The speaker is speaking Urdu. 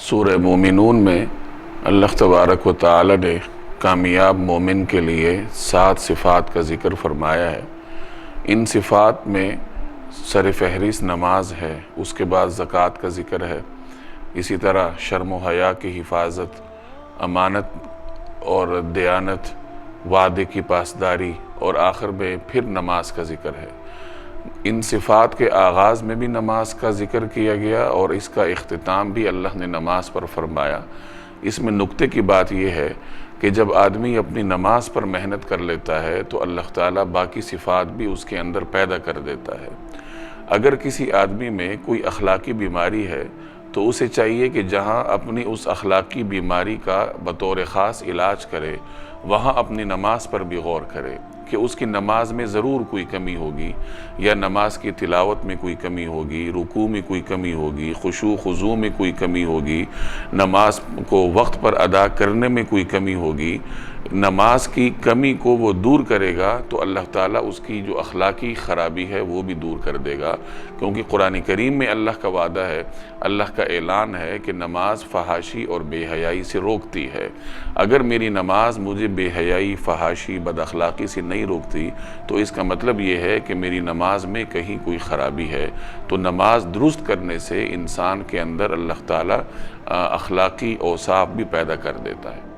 سورہ مومنون میں اللہ تبارک و تعالی نے کامیاب مومن کے لیے 7 صفات کا ذکر فرمایا ہے۔ ان صفات میں سر فہرست نماز ہے، اس کے بعد زکوٰۃ کا ذکر ہے، اسی طرح شرم و حیا کی حفاظت، امانت اور دیانت، وعدے کی پاسداری، اور آخر میں پھر نماز کا ذکر ہے۔ ان صفات کے آغاز میں بھی نماز کا ذکر کیا گیا اور اس کا اختتام بھی اللہ نے نماز پر فرمایا۔ اس میں نکتے کی بات یہ ہے کہ جب آدمی اپنی نماز پر محنت کر لیتا ہے تو اللہ تعالیٰ باقی صفات بھی اس کے اندر پیدا کر دیتا ہے۔ اگر کسی آدمی میں کوئی اخلاقی بیماری ہے تو اسے چاہیے کہ جہاں اپنی اس اخلاقی بیماری کا بطور خاص علاج کرے وہاں اپنی نماز پر بھی غور کرے کہ اس کی نماز میں ضرور کوئی کمی ہوگی، یا نماز کی تلاوت میں کوئی کمی ہوگی، رکوع میں کوئی کمی ہوگی، خشوع خضوع میں کوئی کمی ہوگی، نماز کو وقت پر ادا کرنے میں کوئی کمی ہوگی۔ نماز کی کمی کو وہ دور کرے گا تو اللہ تعالیٰ اس کی جو اخلاقی خرابی ہے وہ بھی دور کر دے گا، کیونکہ قرآن کریم میں اللہ کا وعدہ ہے، اللہ کا اعلان ہے کہ نماز فحاشی اور بے حیائی سے روکتی ہے۔ اگر میری نماز مجھے بے حیائی، فحاشی، بد اخلاقی سے نہیں روکتی تو اس کا مطلب یہ ہے کہ میری نماز میں کہیں کوئی خرابی ہے۔ تو نماز درست کرنے سے انسان کے اندر اللہ تعالیٰ اخلاقی اوصاف بھی پیدا کر دیتا ہے۔